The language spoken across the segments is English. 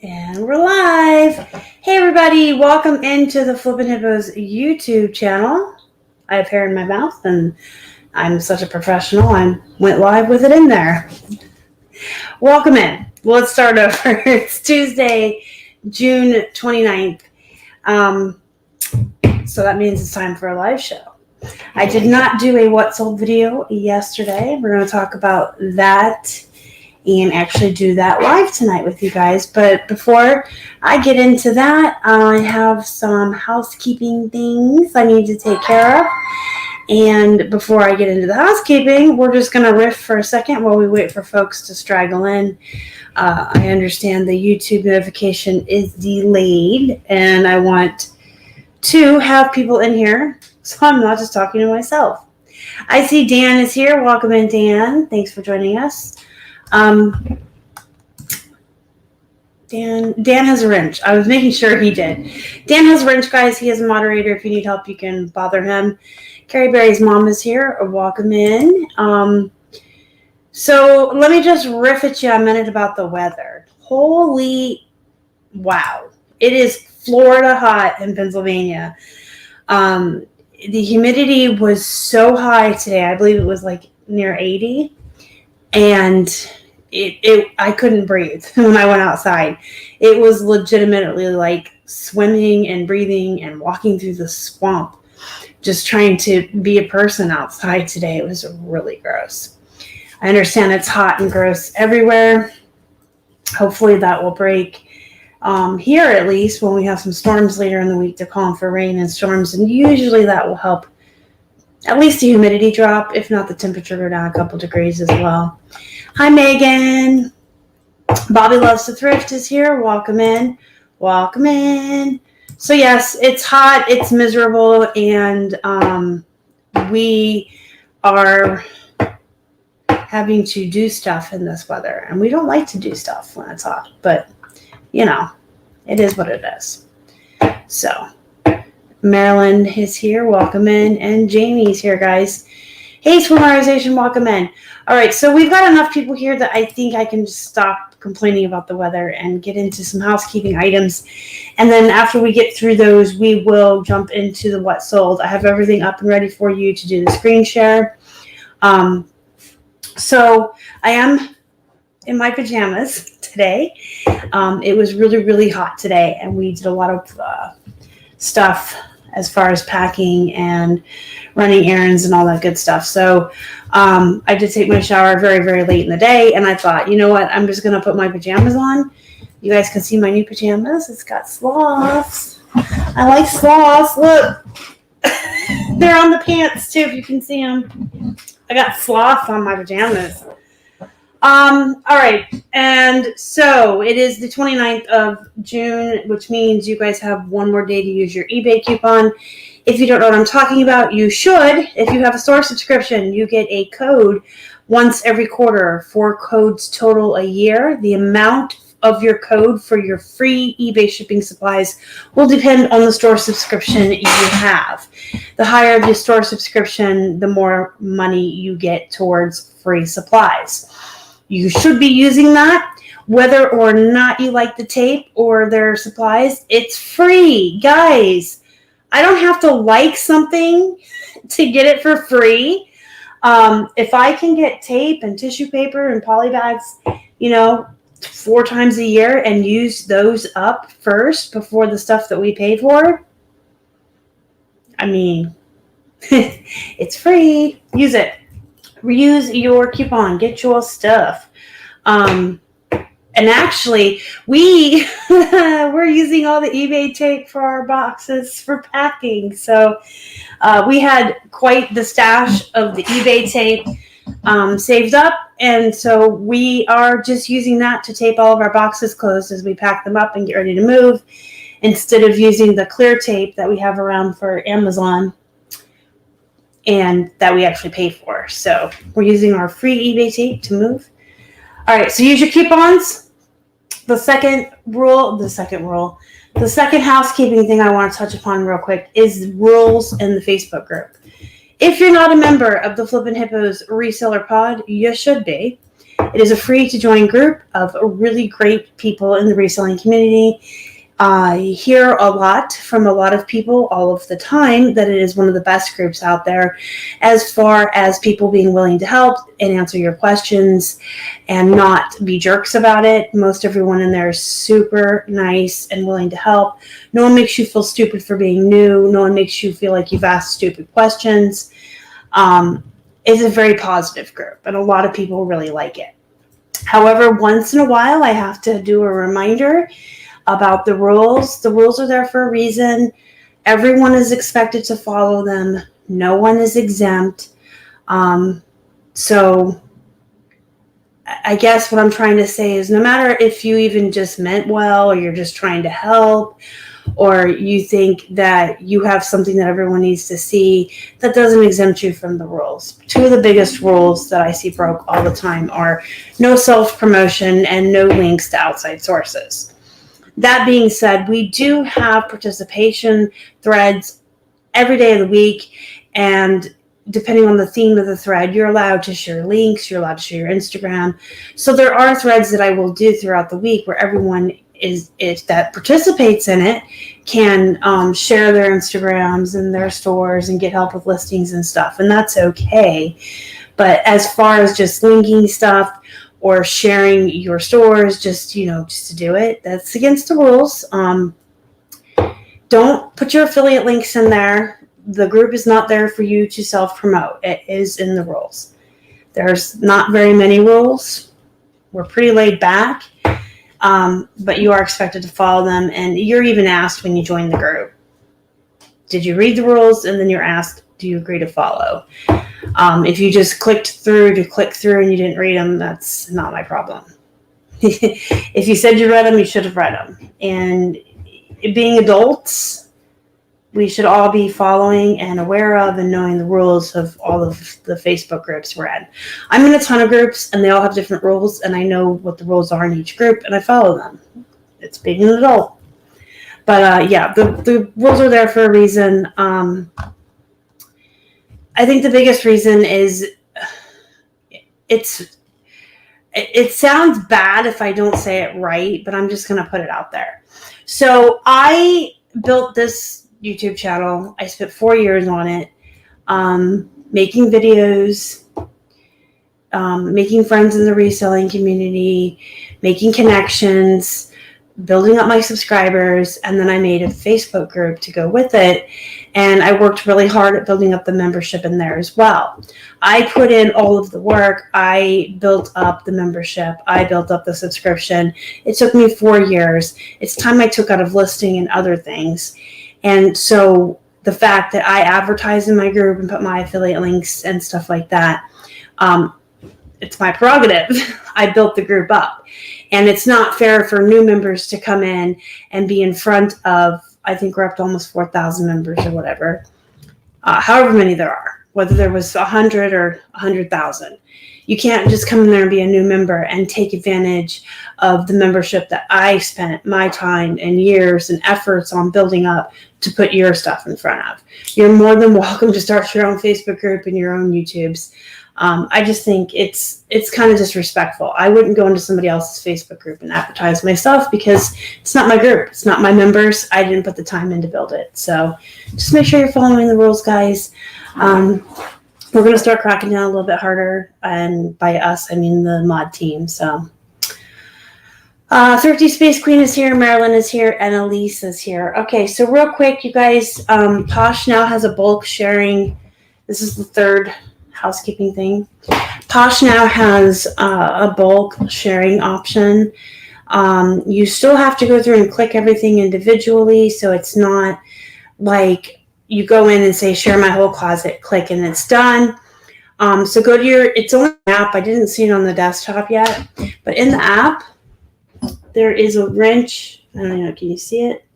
And we're live. Hey everybody, welcome into the Flippin' Hippos YouTube channel. I have hair in my mouth and I'm such a professional, I went live with it in there. Welcome in. Let's start over. It's Tuesday, June 29th. So that means it's time for a live show. I did not do a what sold video yesterday. We're going to talk about that and actually do that live tonight with you guys. But before I get into that, I have some housekeeping things I need to take care of. And before I get into the housekeeping, we're just going to riff for a second while we wait for folks to straggle in. I understand the YouTube notification is delayed, and I want to have people in here so I'm not just talking to myself. I see Dan is here. Welcome in, Dan. Thanks for joining us. Dan has a wrench. I was making sure he did. Dan has a wrench, guys. He is a moderator. If you need help, you can bother him. Carrie Berry's mom is here. Welcome in. So let me just riff at you a minute about the weather. Holy wow. It is Florida hot in Pennsylvania. The humidity was so high today. I believe it was like near 80. And I couldn't breathe when I went outside. It was legitimately like swimming and breathing and walking through the swamp, just trying to be a person outside today. It was really gross. I understand it's hot and gross everywhere. Hopefully that will break here, at least when we have some storms later in the week. They're calling for rain and storms, and usually that will help at least the humidity drop, if not the temperature go down a couple degrees as well. Hi, Megan. Bobby Loves to Thrift is here. Welcome in. Welcome in. So, yes, it's hot. It's miserable. And we are having to do stuff in this weather. And we don't like to do stuff when it's hot. But, you know, it is what it is. So, Marilyn is here. Welcome in. And Jamie's here, guys. Hey, Swimmerization, welcome in. All right, so we've got enough people here that I think I can just stop complaining about the weather and get into some housekeeping items. And then after we get through those, we will jump into the what sold. I have everything up and ready for you to do the screen share. So I am in my pajamas today. It was really, really hot today, and we did a lot of stuff as far as packing and running errands and all that good stuff. So I did take my shower very, very late in the day, and I thought, you know what, I'm just going to put my pajamas on. You guys can see my new pajamas. It's got sloths. I like sloths. Look. They're on the pants, too, if you can see them. I got sloths on my pajamas. All right, and so it is the 29th of June, which means you guys have one more day to use your eBay coupon. If you don't know what I'm talking about, you should. If you have a store subscription, you get a code once every quarter. 4 codes total a year. The amount of your code for your free eBay shipping supplies will depend on the store subscription you have. The higher the store subscription, the more money you get towards free supplies. You should be using that, whether or not you like the tape or their supplies. It's free, guys. I don't have to like something to get it for free. If I can get tape and tissue paper and poly bags, 4 times a year and use those up first before the stuff that we pay for, I mean, it's free. Use it. Reuse your coupon. Get your stuff. And actually, we're using all the eBay tape for our boxes for packing. So we had quite the stash of the eBay tape saved up. And so we are just using that to tape all of our boxes closed as we pack them up and get ready to move, instead of using the clear tape that we have around for Amazon and that we actually pay for. So we're using our free eBay tape to move. All right, so use your coupons. The second housekeeping thing I want to touch upon real quick is rules in the Facebook group. If you're not a member of the Flippin' Hippos Reseller Pod, you should be. It is a free to join group of really great people in the reselling community. I hear a lot from a lot of people all of the time that it is one of the best groups out there as far as people being willing to help and answer your questions and not be jerks about it. Most everyone in there is super nice and willing to help. No one makes you feel stupid for being new. No one makes you feel like you've asked stupid questions. It's a very positive group, and a lot of people really like it. However, once in a while, I have to do a reminder about the rules. The rules are there for a reason. Everyone is expected to follow them. No one is exempt. So I guess what I'm trying to say is no matter if you even just meant well or you're just trying to help or you think that you have something that everyone needs to see, that doesn't exempt you from the rules. Two of the biggest rules that I see broke all the time are no self-promotion and no links to outside sources. That being said, we do have participation threads every day of the week, and depending on the theme of the thread, you're allowed to share links, you're allowed to share your Instagram. So there are threads that I will do throughout the week where everyone is that participates in it can share their Instagrams and their stores and get help with listings and stuff, and that's okay. But as far as just linking stuff or sharing your stores just to do it, that's against the rules. Don't put your affiliate links in there. The group is not there for you to self-promote. It is in the rules. There's not very many rules. We're pretty laid back, but you are expected to follow them, and you're even asked when you join the group, did you read the rules? And then you're asked, do you agree to follow? If you just click through and you didn't read them, that's not my problem. If you said you read them, you should have read them. And being adults, we should all be following and aware of and knowing the rules of all of the Facebook groups we're in. I'm in a ton of groups, and they all have different rules, and I know what the rules are in each group, and I follow them. It's being an adult. But yeah, the rules are there for a reason. I think the biggest reason is it sounds bad if I don't say it right, but I'm just going to put it out there. So I built this YouTube channel. I spent 4 years on it, making videos, making friends in the reselling community, making connections, building up my subscribers, and then I made a Facebook group to go with it. And I worked really hard at building up the membership in there as well. I put in all of the work. I built up the membership. I built up the subscription. It took me 4 years. It's time I took out of listing and other things. And so the fact that I advertise in my group and put my affiliate links and stuff like that, it's my prerogative. I built the group up. And it's not fair for new members to come in and be in front of, I think we're up to almost 4,000 members or whatever, however many there are, whether there was 100 or 100,000. You can't just come in there and be a new member and take advantage of the membership that I spent my time and years and efforts on building up to put your stuff in front of. You're more than welcome to start your own Facebook group and your own YouTubes. I just think it's kind of disrespectful. I wouldn't go into somebody else's Facebook group and advertise myself because it's not my group. It's not my members. I didn't put the time in to build it. So just make sure you're following the rules, guys. We're going to start cracking down a little bit harder. And by us, I mean the mod team. So Thrifty Space Queen is here. Marilyn is here. And Elise is here. Okay, so real quick, you guys, Posh now has a bulk sharing. This is the third housekeeping thing. Posh now has a bulk sharing option. You still have to go through and click everything individually, so it's not like you go in and say share my whole closet, click, and it's done. So go to it's on the app. I didn't see it on the desktop yet, but in the app there is a wrench. I don't know, can you see it?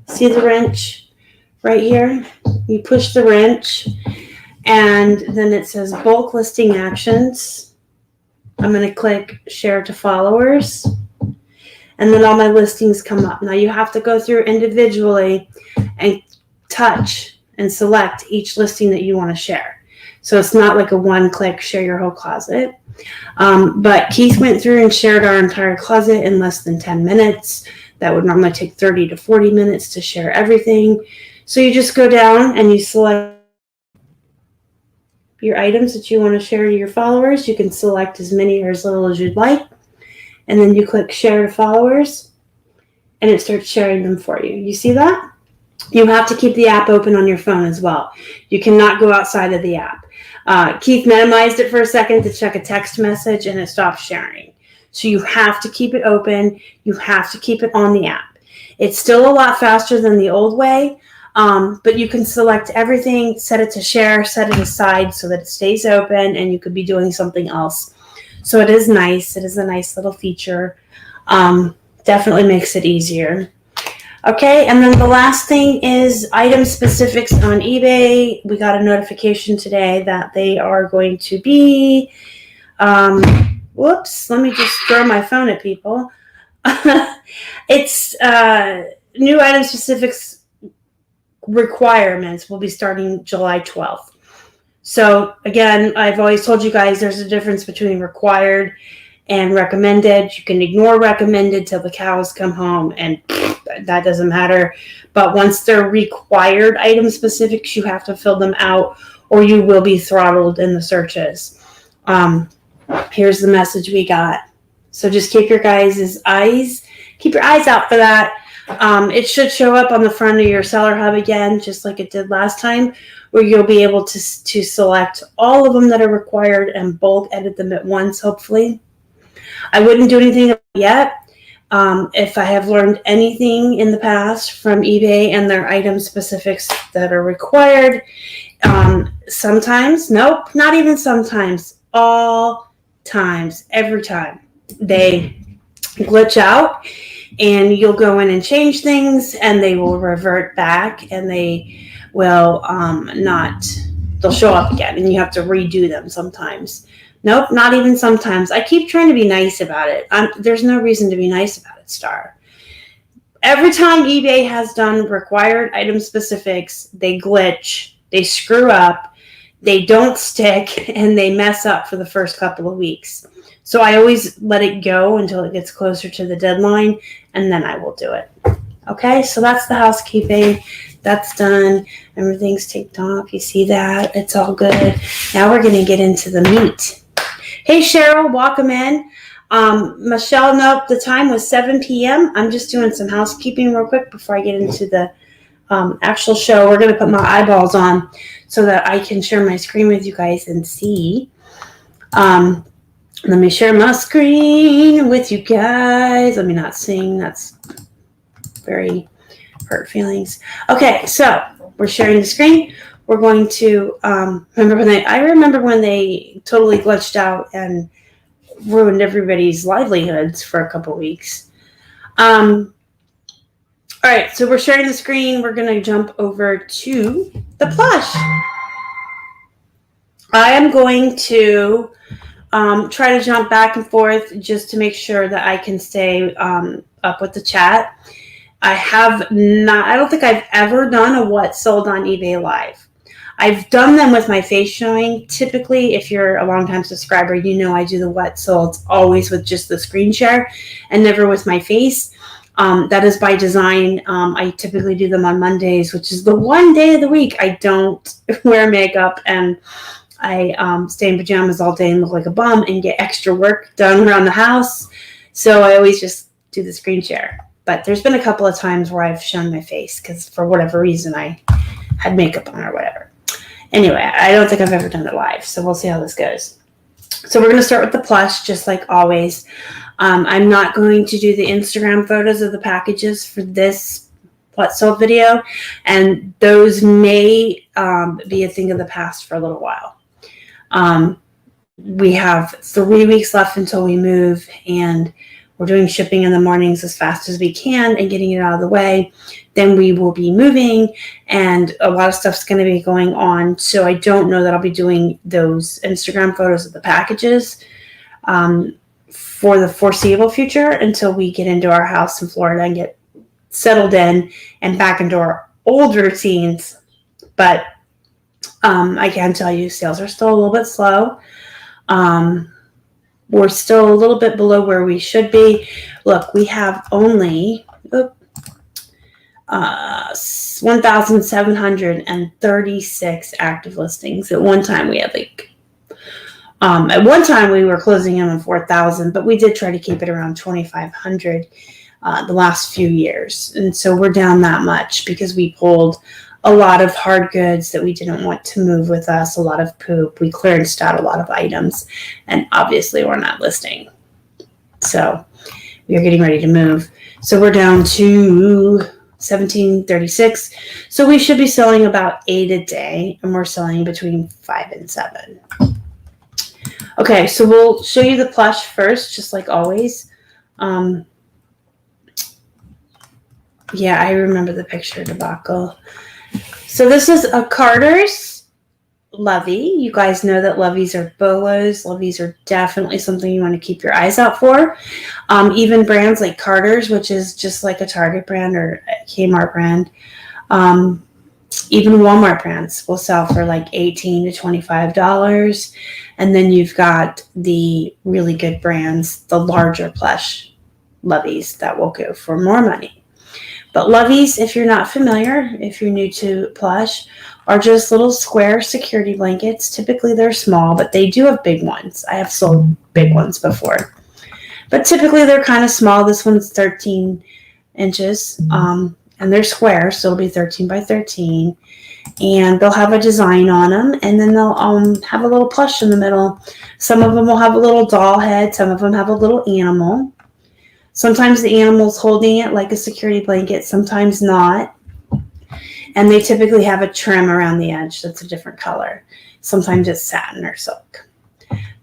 See the wrench right here? You push the wrench, and then it says bulk listing actions. I'm going to click share to followers, and then all my listings come up. Now you have to go through individually and touch and select each listing that you want to share. So it's not like a one-click share your whole closet. But Keith went through and shared our entire closet in less than 10 minutes. That would normally take 30 to 40 minutes to share everything. So you just go down and you select your items that you want to share to your followers. You can select as many or as little as you'd like. And then you click share to followers and it starts sharing them for you. You see that? You have to keep the app open on your phone as well. You cannot go outside of the app. Keith minimized it for a second to check a text message and it stopped sharing. So you have to keep it open. You have to keep it on the app. It's still a lot faster than the old way, but you can select everything, set it to share, set it aside so that it stays open and you could be doing something else. So it is nice. It is a nice little feature. Definitely makes it easier. Okay, and then the last thing is item specifics on eBay. We got a notification today that they are going to be, whoops, let me just throw my phone at people. It's new item specifics requirements will be starting July 12th. So again, I've always told you guys there's a difference between required and recommended. You can ignore recommended till the cows come home and that doesn't matter. But once they're required item specifics, you have to fill them out or you will be throttled in the searches. Here's the message we got. So just keep your eyes out for that. It should show up on the front of your seller hub again, just like it did last time, where you'll be able to select all of them that are required and bulk edit them at once, hopefully. I wouldn't do anything yet. If I have learned anything in the past from eBay and their item specifics that are required, sometimes, nope, not even sometimes, all times, every time, they glitch out and you'll go in and change things and they will revert back and they will they'll show up again and you have to redo them sometimes. Nope, not even sometimes. I keep trying to be nice about it. There's no reason to be nice about it, Star. Every time eBay has done required item specifics, they glitch, they screw up, they don't stick, and they mess up for the first couple of weeks. So I always let it go until it gets closer to the deadline, and then I will do it. Okay, so that's the housekeeping. That's done. Everything's taped off. You see that? It's all good. Now we're going to get into the meat. Hey, Cheryl, welcome in. Michelle, nope, the time was 7 p.m. I'm just doing some housekeeping real quick before I get into the actual show. We're going to put my eyeballs on so that I can share my screen with you guys and see. Let me share my screen with you guys. Let me not sing. That's very hurt feelings. Okay, so we're sharing the screen. We're going to remember when they totally glitched out and ruined everybody's livelihoods for a couple weeks. All right, so we're sharing the screen. We're going to jump over to the plush. I am going to try to jump back and forth just to make sure that I can stay up with the chat. I don't think I've ever done a what sold on eBay live. I've done them with my face showing. Typically, if you're a longtime subscriber, you know I do the what sold always with just the screen share and never with my face. That is by design. I typically do them on Mondays, which is the one day of the week I don't wear makeup and I stay in pajamas all day and look like a bum and get extra work done around the house. So I always just do the screen share. But there's been a couple of times where I've shown my face because for whatever reason I had makeup on or whatever. Anyway, I don't think I've ever done it live, so we'll see how this goes. So we're going to start with the plush, just like always. I'm not going to do the Instagram photos of the packages for this what sold video, and those may be a thing of the past for a little while. We have 3 weeks left until we move, and we're doing shipping in the mornings as fast as we can and getting it out of the way. Then we will be moving and a lot of stuff's going to be going on. So I don't know that I'll be doing those Instagram photos of the packages for the foreseeable future until we get into our house in Florida and get settled in and back into our old routines. But I can tell you sales are still a little bit slow. we're still a little bit below where we should be. Look, we have only 1,736 active listings. At one time we had at one time we were closing in on 4,000, but we did try to keep it around 2,500 the last few years. And so we're down that much because we pulled a lot of hard goods that we didn't want to move with us, a lot of poop. We clearanced out a lot of items, and obviously we're not listing. So we are getting ready to move. So we're down to 1,736. So we should be selling about 8 a day, and we're selling between 5 and 7. Okay, so we'll show you the plush first, just like always. Yeah, I remember the picture debacle. So this is a Carter's Lovey. You guys know that Loveys are bolos. Loveys are definitely something you want to keep your eyes out for. Even brands like Carter's, which is just like a Target brand or a Kmart brand. Even Walmart brands will sell for like $18 to $25. And then you've got the really good brands, the larger plush Loveys that will go for more money. But Loveys, if you're not familiar, if you're new to plush, are just little square security blankets. Typically they're small, but they do have big ones. I have sold big ones before. But typically they're kind of small. This one's 13 inches, and they're square, so it'll be 13 by 13. And they'll have a design on them, and then they'll have a little plush in the middle. Some of them will have a little doll head. Some of them have a little animal. Sometimes the animal's holding it like a security blanket, sometimes not. And they typically have a trim around the edge that's a different color. Sometimes it's satin or silk.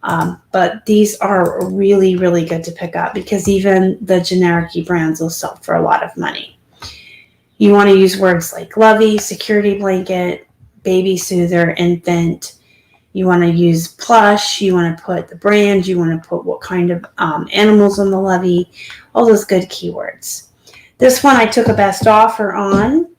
But these are really, really good to pick up because even the generic-y brands will sell for a lot of money. You want to use words like lovey, security blanket, baby soother, infant. You want to use plush. You want to put the brand. You want to put what kind of animals on the lovey. All those good keywords. This one I took a best offer on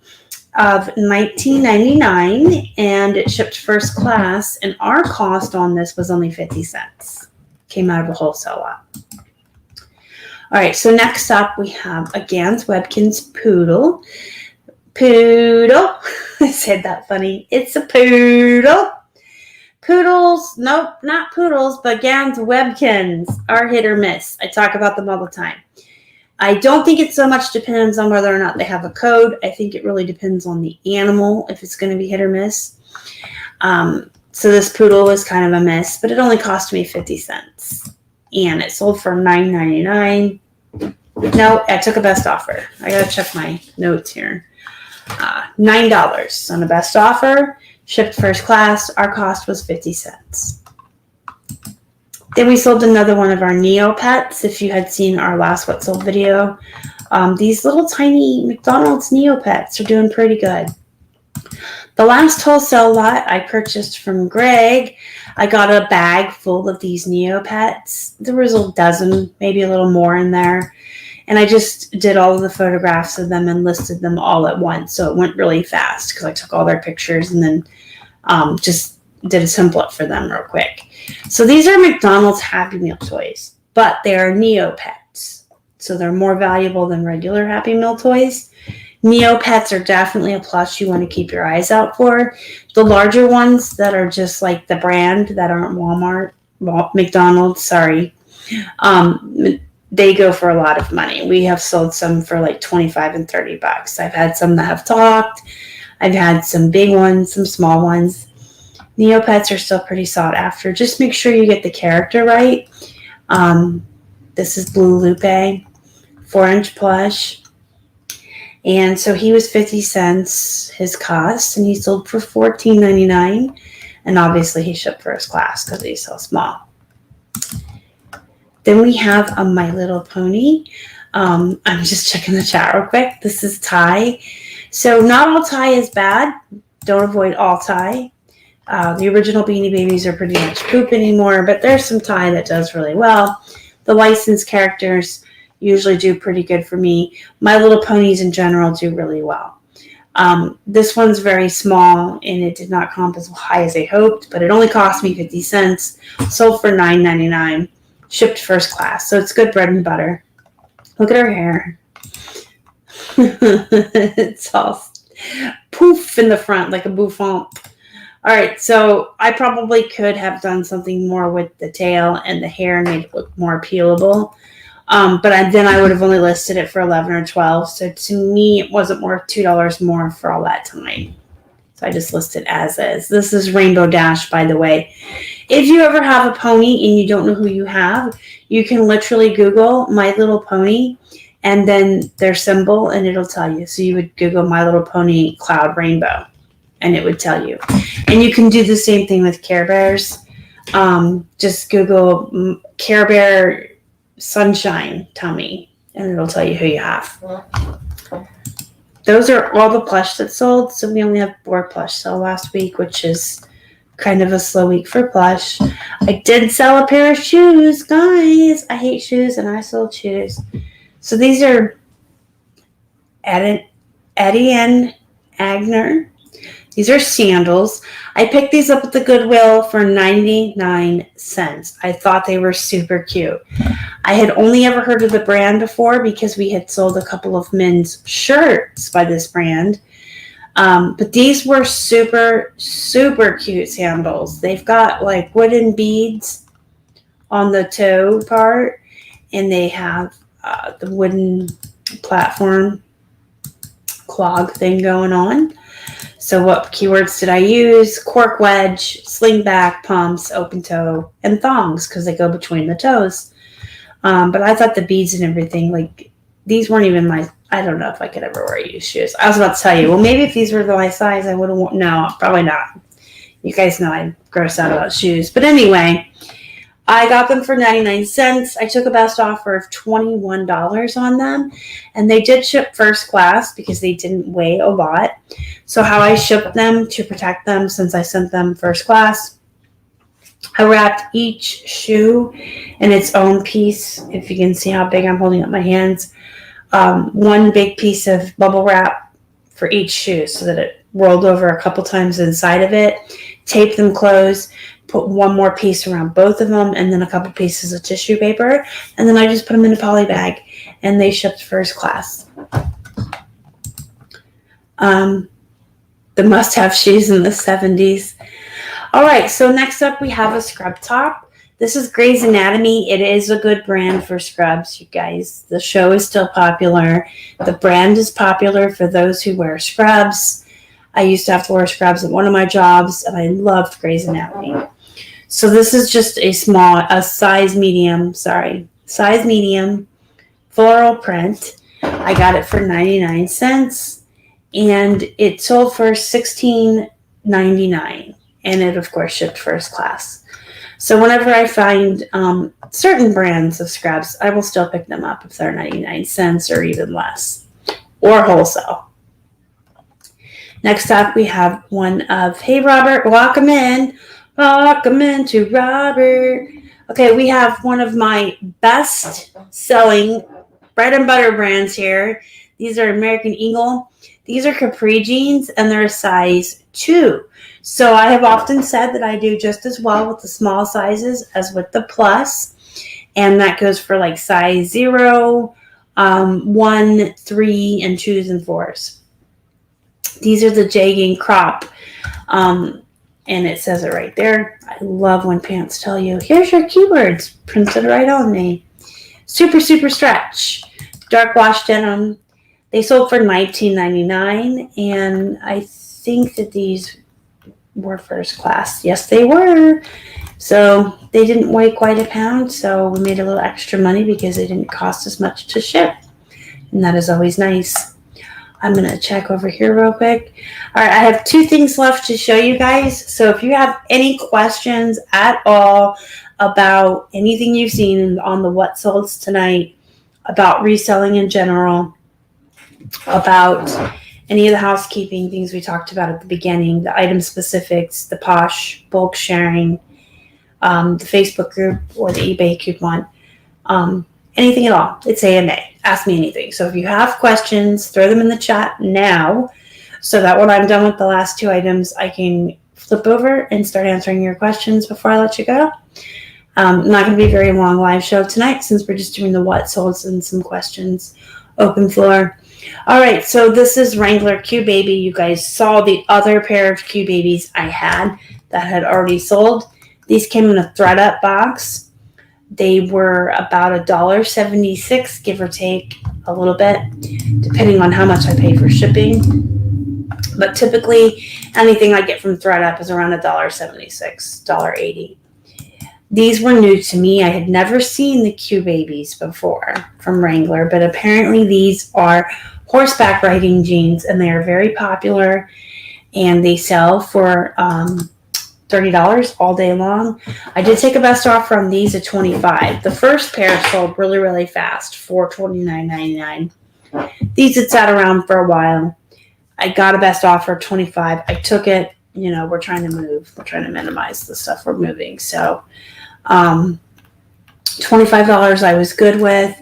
of $19.99, and it shipped first class. And our cost on this was only 50 cents. Came out of a wholesale lot. All right, so next up we have a Gans Webkins Poodle. Poodle. I said that funny. It's a poodle. Poodles, nope, not poodles, but Gans Webkins are hit or miss. I talk about them all the time. I don't think it so much depends on whether or not they have a code. I think it really depends on the animal, if it's going to be hit or miss. So this poodle was kind of a miss, but it only cost me 50 cents. And it sold for $9.99. No, I took a best offer. I got to check my notes here. $9 on a best offer. Shipped first class. Our cost was 50 cents. Then we sold another one of our Neopets. If you had seen our last What Sold video, these little tiny McDonald's Neopets are doing pretty good. The last wholesale lot I purchased from Greg, I got a bag full of these Neopets. There was a dozen, maybe a little more in there. And I just did all of the photographs of them and listed them all at once. So it went really fast because I took all their pictures and then just did a template for them real quick. So these are McDonald's Happy Meal toys, but they are Neopets. So they're more valuable than regular Happy Meal toys. Neopets are definitely a plush you want to keep your eyes out for. The larger ones that are just like the brand that aren't McDonald's, sorry. They go for a lot of money. We have sold some for like 25 and 30 bucks. I've had some that have talked. I've had some big ones, some small ones. Neopets are still pretty sought after. Just make sure you get the character right. This is Blue Lupe, 4-inch plush. And so he was 50 cents his cost, and he sold for $14.99. And obviously he shipped first class because he's so small. Then we have a My Little Pony. I'm just checking the chat real quick. This is tie. So not all tie is bad. Don't avoid all tie. The original Beanie Babies are pretty much poop anymore, but there's some tie that does really well. The licensed characters usually do pretty good for me. My Little Ponies in general do really well. This one's very small, and it did not comp as high as I hoped, but it only cost me 50 cents. Sold for $9.99. shipped first class. So it's good bread and butter. Look at her hair. It's all poof in the front like a bouffant. All right, so I probably could have done something more with the tail and the hair and made it look more appealable. But then I would have only listed it for $11 or $12. So to me, it wasn't worth $2 more for all that time. So I just listed as is. This is Rainbow Dash, by the way. If you ever have a pony and you don't know who you have, you can literally Google My Little Pony and then their symbol, and it'll tell you. So you would Google My Little Pony Cloud Rainbow, and it would tell you. And you can do the same thing with Care Bears. Just Google Care Bear Sunshine Tummy, and it'll tell you who you have. Those are all the plush that sold, so we only have 4 plush sold last week, which is kind of a slow week for plush. I did sell a pair of shoes, guys. I hate shoes, and I sold shoes. So these are Eddie and Agner. These are sandals. I picked these up at the Goodwill for 99 cents. I thought they were super cute. I had only ever heard of the brand before because we had sold a couple of men's shirts by this brand. But these were super, super cute sandals. They've got like wooden beads on the toe part, and they have the wooden platform clog thing going on. So what keywords did I use? Cork wedge, sling back, pumps, open toe, and thongs because they go between the toes. But I thought the beads and everything, like these weren't even my, I don't know if I could ever wear used shoes. I was about to tell you, well, maybe if these were my size, I would have worn, no, probably not. You guys know I'm grossed out about shoes. But anyway, I got them for 99 cents. I took a best offer of $21 on them. And they did ship first class because they didn't weigh a lot. So how I shipped them to protect them, since I sent them first class, I wrapped each shoe in its own piece. If you can see how big I'm holding up my hands. One big piece of bubble wrap for each shoe so that it rolled over a couple times inside of it. Taped them closed. Put one more piece around both of them, and then a couple pieces of tissue paper, and then I just put them in a poly bag, and they shipped first class. The must-have shoes in the 70s. All right, so next up we have a scrub top. This is Grey's Anatomy. It is a good brand for scrubs, you guys. The show is still popular. The brand is popular for those who wear scrubs. I used to have to wear scrubs at one of my jobs, and I loved Grey's Anatomy. So this is just a size medium floral print. I got it for 99 cents, and it sold for $16.99, and it, of course, shipped first class. So whenever I find certain brands of scrubs, I will still pick them up if they're 99 cents or even less, or wholesale. Next up, we have one of, hey, Robert, welcome in to Robert. Okay, we have one of my best-selling bread and butter brands here. These are American Eagle. These are capri jeans, and they're a size 2. So I have often said that I do just as well with the small sizes as with the plus, and that goes for like size 0, 1, 3, and 2s and 4s. These are the jegging crop, and it says it right there. I love when pants tell you, here's your keywords, printed right on me. Super, super stretch. Dark wash denim. They sold for $19.99, and I think that these were first class. Yes, they were. So they didn't weigh quite a pound, so we made a little extra money because they didn't cost as much to ship, and that is always nice. I'm going to check over here real quick. All right, I have 2 things left to show you guys. So if you have any questions at all about anything you've seen on the What Solds tonight, about reselling in general, about any of the housekeeping things we talked about at the beginning, the item specifics, the Posh bulk sharing, the Facebook group, or the eBay coupon, anything at all, it's AMA. Ask me anything. So if you have questions, throw them in the chat now so that when I'm done with the last 2 items, I can flip over and start answering your questions before I let you go. Not going to be a very long live show tonight since we're just doing the what solds and some questions. Open floor. All right, so this is Wrangler Q Baby. You guys saw the other pair of Q Babies I had that had already sold. These came in a thread-up box. They were about $1.76, give or take a little bit, depending on how much I pay for shipping. But typically, anything I get from thread-up is around $1.76, $1.80. These were new to me. I had never seen the Q Babies before from Wrangler, but apparently these are horseback riding jeans, and they are very popular, and they sell for $30 all day long. I did take a best offer on these at $25. The first pair sold really, really fast for $29.99. These had sat around for a while. I got a best offer, $25. I took it. You know, we're trying to move. We're trying to minimize the stuff we're moving. So $25 I was good with,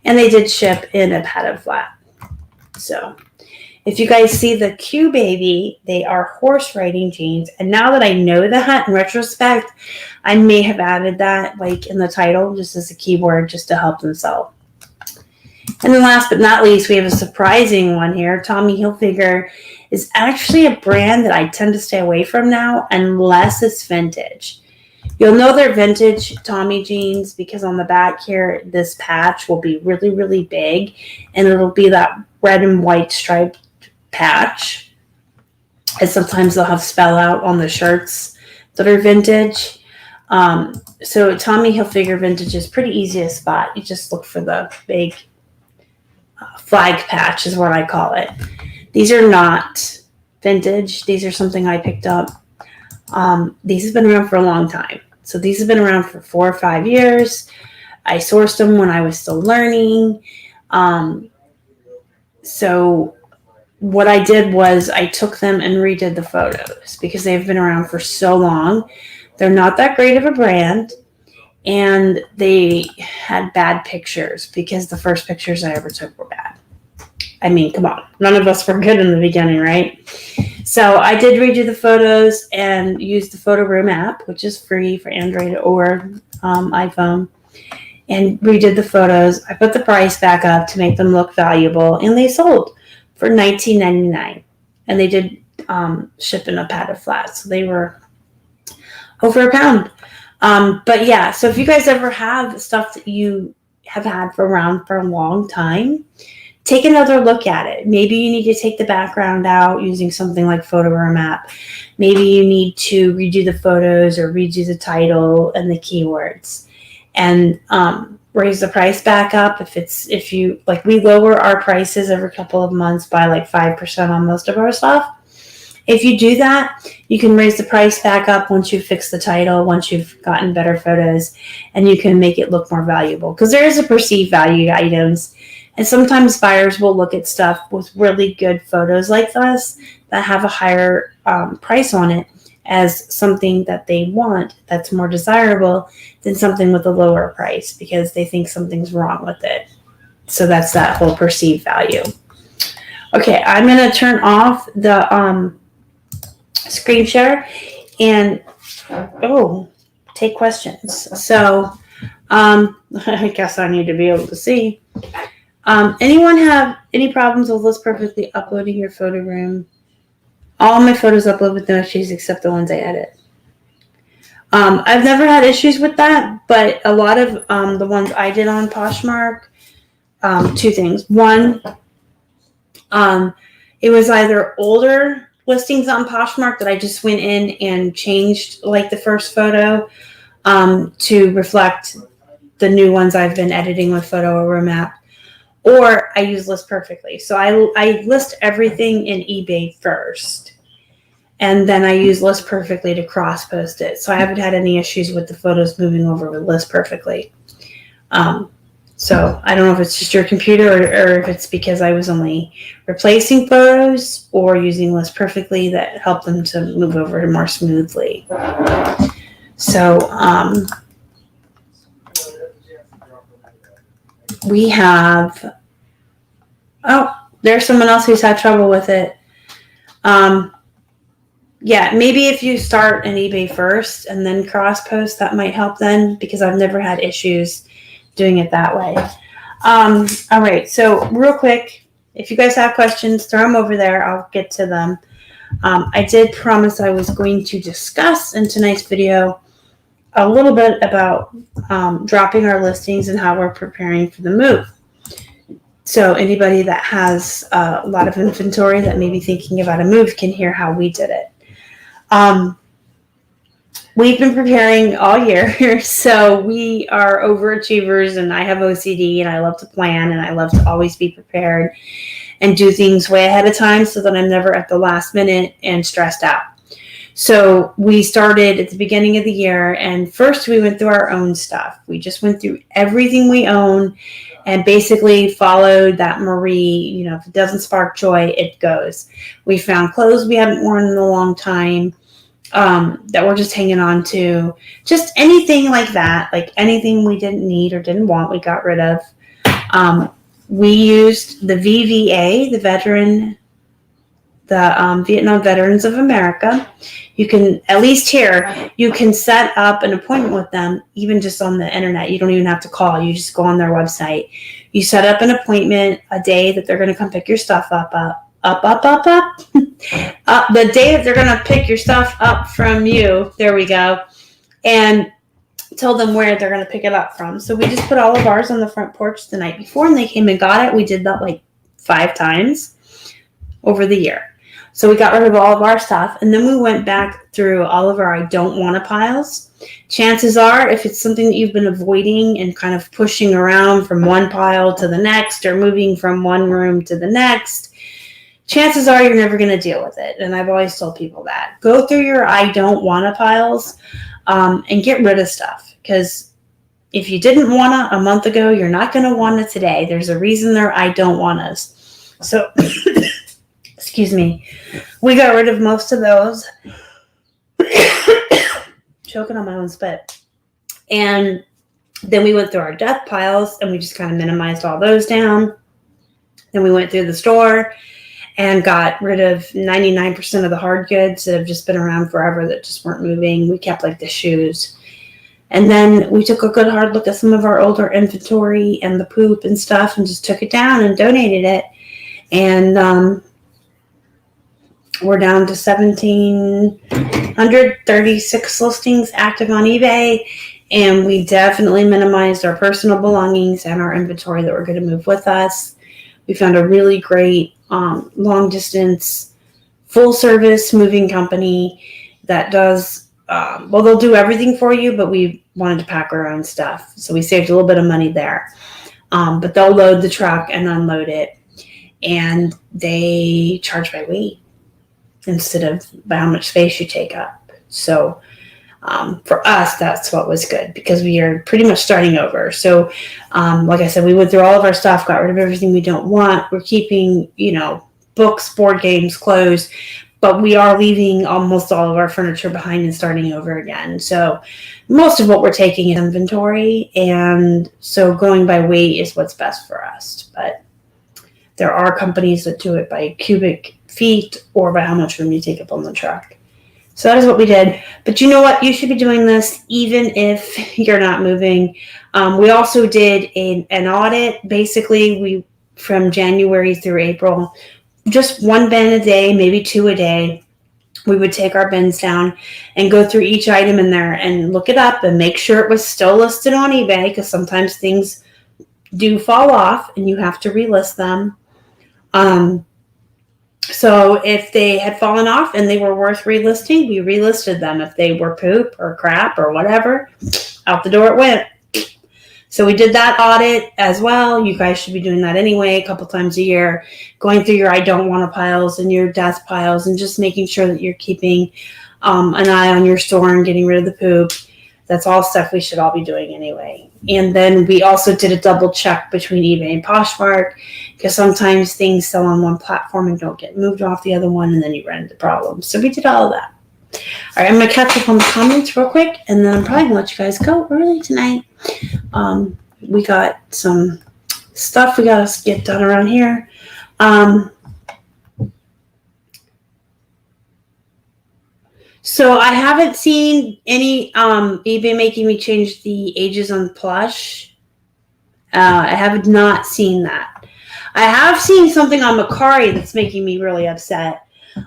and they did ship in a padded flat. So if you guys see the Q Baby, they are horse riding jeans. And now that I know that in retrospect, I may have added that like in the title just as a keyword just to help them sell. And then last but not least, we have a surprising one here. Tommy Hilfiger is actually a brand that I tend to stay away from now unless it's vintage. You'll know they're vintage Tommy jeans because on the back here, this patch will be really, really big, and it'll be that red and white striped patch. And sometimes they'll have spell out on the shirts that are vintage. So Tommy Hilfiger vintage is pretty easy to spot. You just look for the big flag patch is what I call it. These are not vintage. These are something I picked up. These have been around for a long time. So these have been around for 4 or 5 years. I sourced them when I was still learning. So what I did was I took them and redid the photos because they've been around for so long. They're not that great of a brand, and they had bad pictures because the first pictures I ever took were bad. I mean, come on. None of us were good in the beginning, right? So I did redo the photos and used the Photo Room app, which is free for Android or iPhone, and redid the photos. I put the price back up to make them look valuable, and they sold for $19.99. And they did ship in a padded flat, so they were over £1. But yeah, so if you guys ever have stuff that you have had around for a long time, take another look at it. Maybe you need to take the background out using something like Photo Room app. Maybe you need to redo the photos or redo the title and the keywords, and raise the price back up. If you like, we lower our prices every couple of months by like 5% on most of our stuff. If you do that, you can raise the price back up once you fix the title, once you've gotten better photos, and you can make it look more valuable because there is a perceived value to items. And sometimes buyers will look at stuff with really good photos like this that have a higher price on it as something that they want that's more desirable than something with a lower price because they think something's wrong with it. So that's that whole perceived value. Okay, I'm going to turn off the screen share and take questions. So I guess I need to be able to see. Anyone have any problems with List Perfectly uploading your photo room? All my photos upload with no issues except the ones I edit. I've never had issues with that, but a lot of the ones I did on Poshmark, 2 things. One, it was either older listings on Poshmark that I just went in and changed like the first photo to reflect the new ones I've been editing with Photo Room app. Or I use List Perfectly. So I list everything in eBay first. And then I use List Perfectly to cross-post it. So I haven't had any issues with the photos moving over with List Perfectly. So I don't know if it's just your computer or if it's because I was only replacing photos or using List Perfectly that helped them to move over more smoothly. So we have, there's someone else who's had trouble with it. yeah, maybe if you start an eBay first and then cross post, that might help then, because I've never had issues doing it that way. All right, so real quick, if you guys have questions, throw them over there. I'll get to them. I did promise I was going to discuss in tonight's video a little bit about dropping our listings and how we're preparing for the move. So anybody that has a lot of inventory that may be thinking about a move can hear how we did it. We've been preparing all year, so we are overachievers, and I have OCD, and I love to plan, and I love to always be prepared and do things way ahead of time so that I'm never at the last minute and stressed out. So we started at the beginning of the year, and first we went through our own stuff. We just went through everything we own and basically followed that Marie, if it doesn't spark joy, it goes. We found clothes we haven't worn in a long time that we're just hanging on to. Just anything like that, like anything we didn't need or didn't want, we got rid of. We used the VVA, the Vietnam Veterans of America. You can, at least here, you can set up an appointment with them, even just on the internet. You don't even have to call. You just go on their website. You set up an appointment a day that they're going to come pick your stuff up. The day that they're going to pick your stuff up from you. There we go. And tell them where they're going to pick it up from. So we just put all of ours on the front porch the night before, and they came and got it. We did that like 5 times over the year. So we got rid of all of our stuff, and then we went back through all of our I don't want to piles. Chances are, if it's something that you've been avoiding and kind of pushing around from one pile to the next or moving from one room to the next, chances are you're never going to deal with it. And I've always told people that. Go through your I don't want to piles and get rid of stuff, because if you didn't want to a month ago, you're not going to want it today. There's a reason they're I don't want us. So... excuse me, we got rid of most of those. Choking on my own spit. And then we went through our death piles, and we just kind of minimized all those down. Then we went through the store and got rid of 99% of the hard goods that have just been around forever that just weren't moving. We kept like the shoes. And then we took a good hard look at some of our older inventory and the poop and stuff, and just took it down and donated it. And we're down to 1,736 listings active on eBay, and we definitely minimized our personal belongings and our inventory that were going to move with us. We found a really great long distance, full service moving company that does, they'll do everything for you, but we wanted to pack our own stuff. So we saved a little bit of money there. But they'll load the truck and unload it, and they charge by weight instead of by how much space you take up. So for us, that's what was good, because we are pretty much starting over. So like I said, we went through all of our stuff, got rid of everything we don't want. We're keeping, books, board games, clothes, but we are leaving almost all of our furniture behind and starting over again. So most of what we're taking is inventory, and so going by weight is what's best for us. But there are companies that do it by cubic feet or by how much room you take up on the truck. So that is what we did. But you know what? You should be doing this even if you're not moving. We also did an audit. Basically, from January through April, just 1 bin a day, maybe 2 a day. We would take our bins down and go through each item in there and look it up and make sure it was still listed on eBay, because sometimes things do fall off and you have to relist them. So if they had fallen off and they were worth relisting, we relisted them. If they were poop or crap or whatever, out the door it went. So we did that audit as well. You guys should be doing that anyway, a couple times a year, going through your I don't want to piles and your death piles, and just making sure that you're keeping an eye on your store and getting rid of the poop. That's all stuff we should all be doing anyway. And then we also did a double check between eBay and Poshmark, because sometimes things sell on one platform and don't get moved off the other one, and then you run into problems. So we did all of that. All right, I'm going to catch up on the comments real quick, and then I'm probably going to let you guys go early tonight. We got some stuff we got to get done around here. So I haven't seen any eBay making me change the ages on Plush. I have not seen that. I have seen something on Macari that's making me really upset.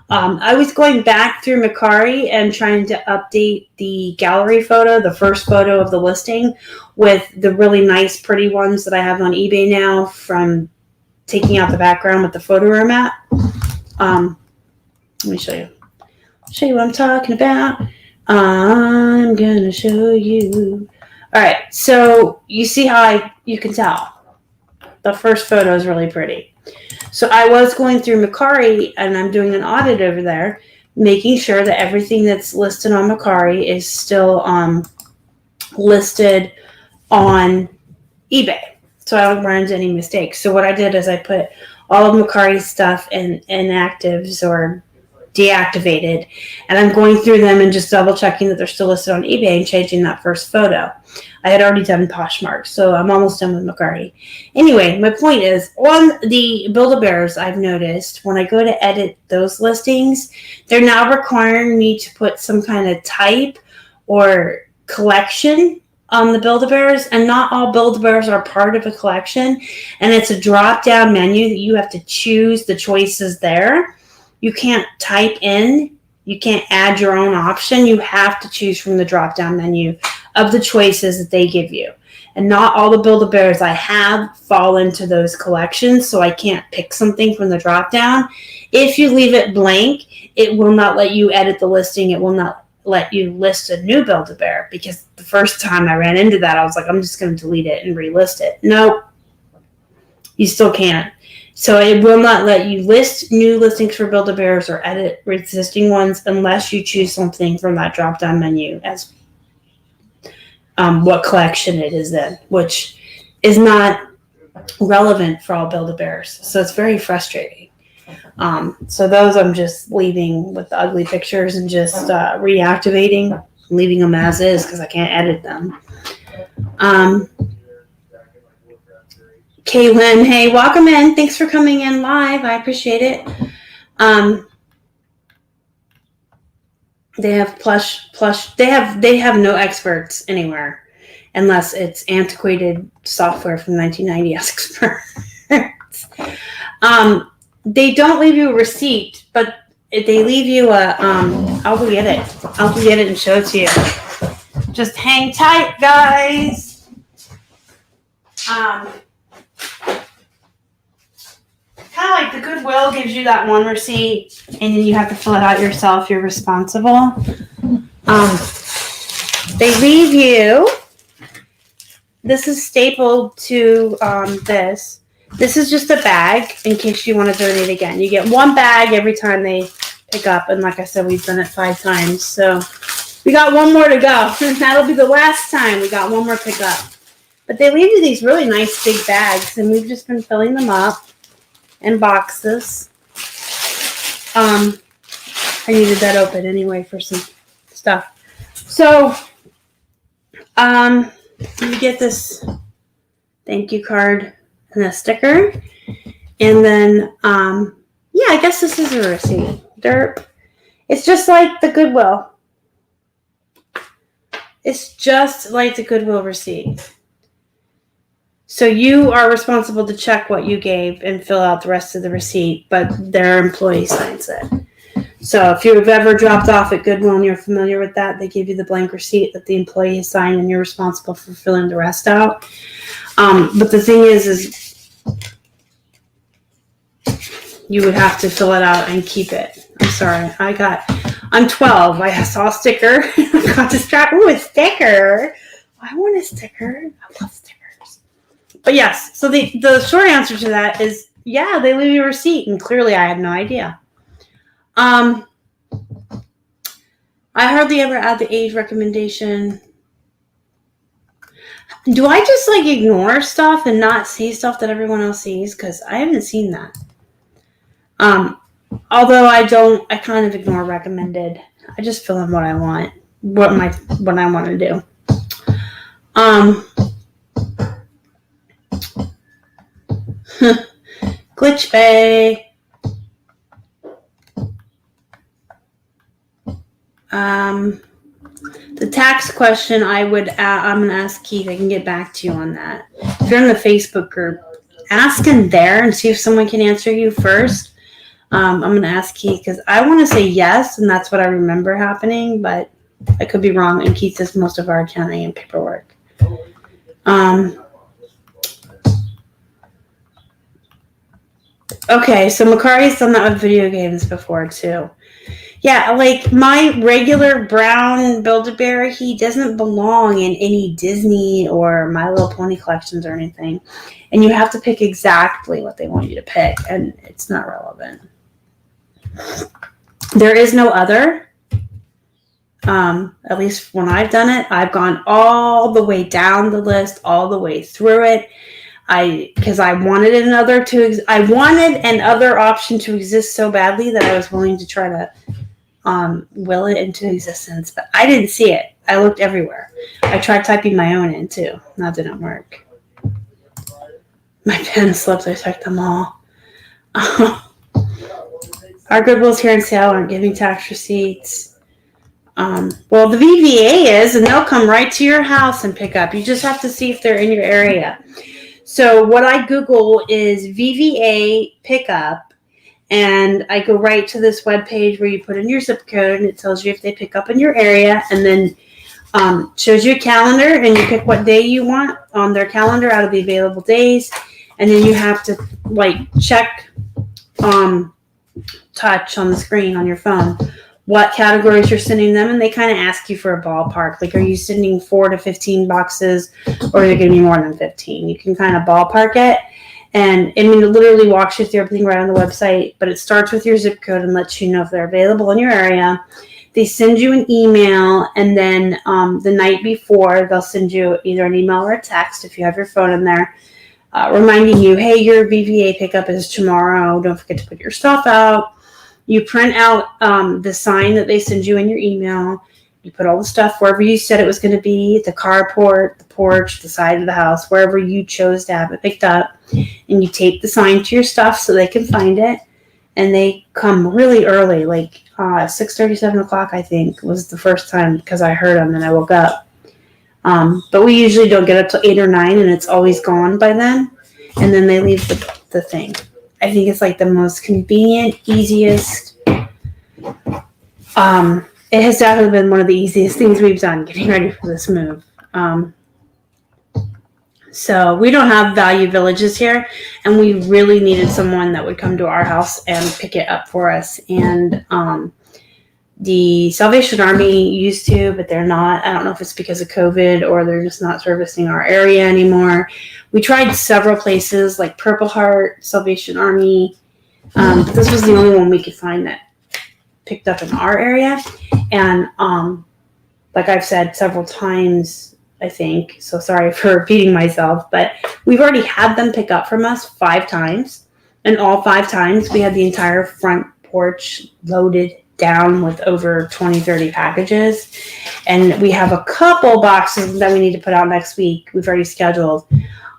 I was going back through Macari and trying to update the gallery photo, the first photo of the listing, with the really nice, pretty ones that I have on eBay now from taking out the background with the photo room at. Let me show you. Show you what I'm talking about. I'm gonna show you. All right, so you see how you can tell the first photo is really pretty. So I was going through Macari and I'm doing an audit over there, making sure that everything that's listed on Macari is still listed on eBay, so I don't run into any mistakes. So what I did is I put all of Macari's stuff in inactives or deactivated, and I'm going through them and just double checking that they're still listed on eBay and changing that first photo. I had already done Poshmark, so I'm almost done with Macari. Anyway, my point is, on the Build-A-Bears, I've noticed when I go to edit those listings, they're now requiring me to put some kind of type or collection on the Build-A-Bears, and not all Build-A-Bears are part of a collection, and it's a drop-down menu that you have to choose the choices there. You can't type in, you can't add your own option. You have to choose from the drop-down menu of the choices that they give you. And not all the Build-A-Bears I have fall into those collections, so I can't pick something from the drop-down. If you leave it blank, it will not let you edit the listing. It will not let you list a new Build-A-Bear, because the first time I ran into that, I was like, I'm just going to delete it and relist it. Nope, you still can't. So it will not let you list new listings for Build-A-Bears or edit existing ones unless you choose something from that drop-down menu as what collection it is in, which is not relevant for all Build-A-Bears. So it's very frustrating. So those I'm just leaving with the ugly pictures and just reactivating, leaving them as is because I can't edit them. Kaylin, hey, welcome in. Thanks for coming in live. I appreciate it. They have Plush. They have no experts anywhere, unless it's antiquated software from 1990 as experts. They don't leave you a receipt, but they leave you a. I'll go get it. I'll go get it and show it to you. Just hang tight, guys. Kind of like the Goodwill gives you that one receipt, and then you have to fill it out yourself. You're responsible. They leave you. This is stapled to this. This is just a bag in case you want to donate again. You get one bag every time they pick up, and like I said, we've done it 5 times. So we got one more to go. That'll be the last time. We got one more pickup. But they leave you these really nice big bags, and we've just been filling them up in boxes. I needed that open anyway for some stuff. So you get this thank you card and a sticker, and then yeah, I guess this is a receipt. It's just like the Goodwill. It's just like the Goodwill receipt. So you are responsible to check what you gave and fill out the rest of the receipt, but their employee signs it. So if you've ever dropped off at Goodwill and you're familiar with that, they give you the blank receipt that the employee has signed, and you're responsible for filling the rest out. But the thing is you would have to fill it out and keep it. I'm sorry. I'm 12. I saw a sticker. I got distracted. Ooh, a sticker. I want a sticker. I love stickers. But yes, so the short answer to that is, yeah, they leave you a receipt, and clearly I had no idea. I hardly ever add the age recommendation. Do I just like ignore stuff and not see stuff that everyone else sees? Because I haven't seen that. Although I kind of ignore recommended. I just fill in what I want, what I want to do. Glitch Bay. The tax question, I'm going to ask Keith. I can get back to you on that. If you're in the Facebook group, ask him there and see if someone can answer you first. I'm going to ask Keith because I want to say yes, and that's what I remember happening, but I could be wrong, and Keith does most of our accounting and paperwork. Okay, so Makari's done that with video games before, too. Yeah, like my regular brown Build-A-Bear, he doesn't belong in any Disney or My Little Pony collections or anything. And you have to pick exactly what they want you to pick, and it's not relevant. There is no other. At least when I've done it, I've gone all the way down the list, all the way through it. Because I wanted an other option to exist so badly that I was willing to try to will it into existence, but I didn't see it. I looked everywhere. I tried typing my own in too. That didn't work. My pen slips. I checked them all. Our Goodwills here in Seattle aren't giving tax receipts. Well, the VVA is, and they'll come right to your house and pick up. You just have to see if they're in your area. So what I Google is VVA pickup. And I go right to this webpage where you put in your zip code and it tells you if they pick up in your area, and then shows you a calendar and you pick what day you want on their calendar out of the available days. And then you have to check touch on the screen on your phone what categories you're sending them, and they kind of ask you for a ballpark. Like, are you sending 4 to 15 boxes, or are they going to be more than 15? You can kind of ballpark it. And it literally walks you through everything right on the website, but it starts with your zip code and lets you know if they're available in your area. They send you an email, and then the night before, they'll send you either an email or a text if you have your phone in there, reminding you, hey, your VVA pickup is tomorrow. Don't forget to put your stuff out. You print out the sign that they send you in your email. You put all the stuff wherever you said it was going to be, the carport, the porch, the side of the house, wherever you chose to have it picked up. And you tape the sign to your stuff so they can find it. And they come really early, like 6:30, 7 o'clock, I think, was the first time because I heard them and I woke up. But we usually don't get up till 8 or 9, and it's always gone by then. And then they leave the thing. I think it's like the most convenient, easiest. It has definitely been one of the easiest things we've done getting ready for this move. So we don't have Value Villages here, and we really needed someone that would come to our house and pick it up for us. And the Salvation Army used to, but they're not. I don't know if it's because of COVID or they're just not servicing our area anymore. We tried several places like Purple Heart, Salvation Army. This was the only one we could find that picked up in our area. And like I've said several times, I think, so sorry for repeating myself, but we've already had them pick up from us 5 times. And all 5 times we had the entire front porch loaded down with over 20, 30 packages. And we have a couple boxes that we need to put out next week. We've already scheduled.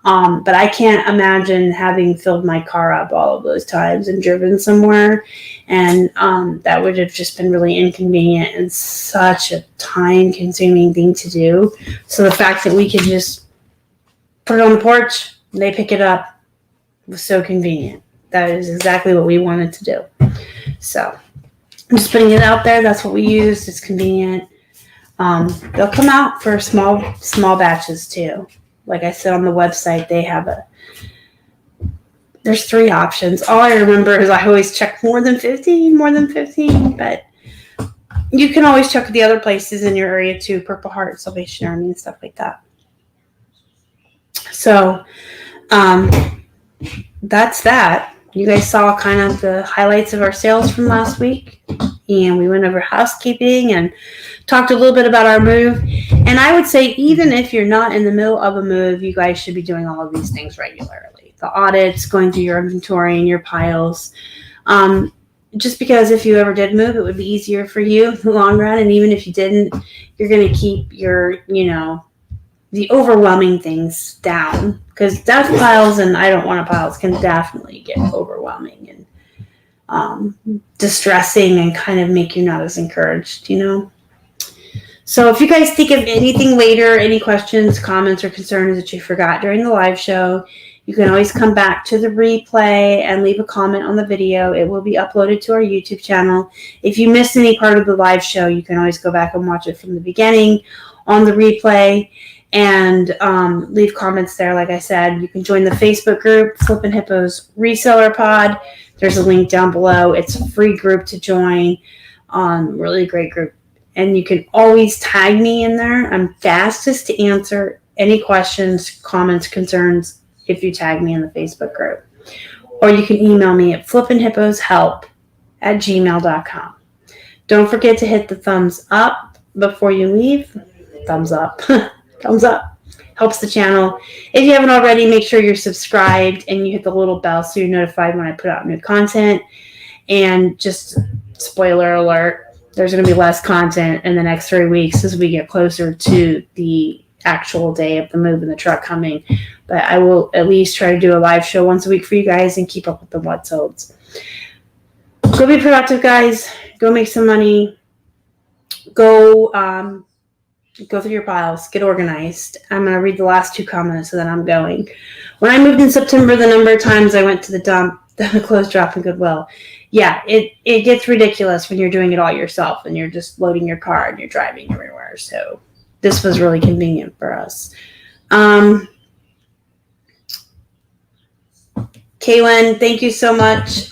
But I can't imagine having filled my car up all of those times and driven somewhere. And that would have just been really inconvenient and such a time-consuming thing to do. So the fact that we could just put it on the porch, and they pick it up, was so convenient. That is exactly what we wanted to do. So I'm just putting it out there. That's what we used. It's convenient. They'll come out for small batches too. Like I said on the website, they have there's 3 options. All I remember is I always check more than 15, but you can always check the other places in your area too, Purple Heart, Salvation Army, and stuff like that. So that's that. You guys saw kind of the highlights of our sales from last week, and we went over housekeeping and talked a little bit about our move. And I would say even if you're not in the middle of a move, you guys should be doing all of these things regularly. The audits, going through your inventory and your piles. Just because if you ever did move, it would be easier for you in the long run. And even if you didn't, you're going to keep your, the overwhelming things down. Because death piles and I don't want to piles can definitely get overwhelming and distressing and kind of make you not as encouraged, So if you guys think of anything later, any questions, comments, or concerns that you forgot during the live show, you can always come back to the replay and leave a comment on the video. It will be uploaded to our YouTube channel. If you missed any part of the live show, you can always go back and watch it from the beginning on the replay and leave comments there. Like I said, you can join the Facebook group, Flippin' Hippos Reseller Pod. There's a link down below. It's a free group to join. Really great group. And you can always tag me in there. I'm fastest to answer any questions, comments, concerns if you tag me in the Facebook group. Or you can email me at flippinhipposhelp@gmail.com. Don't forget to hit the thumbs up before you leave. Thumbs up. Thumbs up. Helps the channel. If you haven't already, make sure you're subscribed and you hit the little bell so you're notified when I put out new content. And just spoiler alert, there's going to be less content in the next 3 weeks as we get closer to the actual day of the move and the truck coming. But I will at least try to do a live show once a week for you guys and keep up with the what's olds. Go be productive, guys. Go make some money. Go through your piles. Get organized. I'm going to read the last 2 comments and then I'm going. When I moved in September, the number of times I went to the dump, the clothes drop in Goodwill. Yeah, it gets ridiculous when you're doing it all yourself and you're just loading your car and you're driving everywhere. So this was really convenient for us. Kaylin, thank you so much.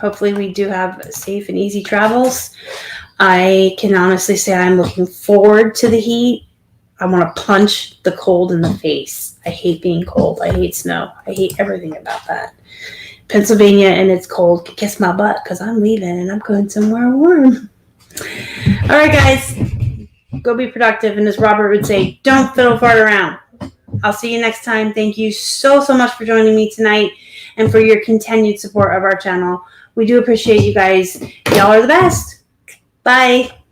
Hopefully we do have safe and easy travels. I can honestly say I'm looking forward to the heat. I want to punch the cold in the face. I hate being cold. I hate snow. I hate everything about that. Pennsylvania and it's cold can kiss my butt because I'm leaving and I'm going somewhere warm. All right, guys. Go be productive. And as Robert would say, don't fiddle fart around. I'll see you next time. Thank you so much for joining me tonight and for your continued support of our channel. We do appreciate you guys. Y'all are the best. Bye.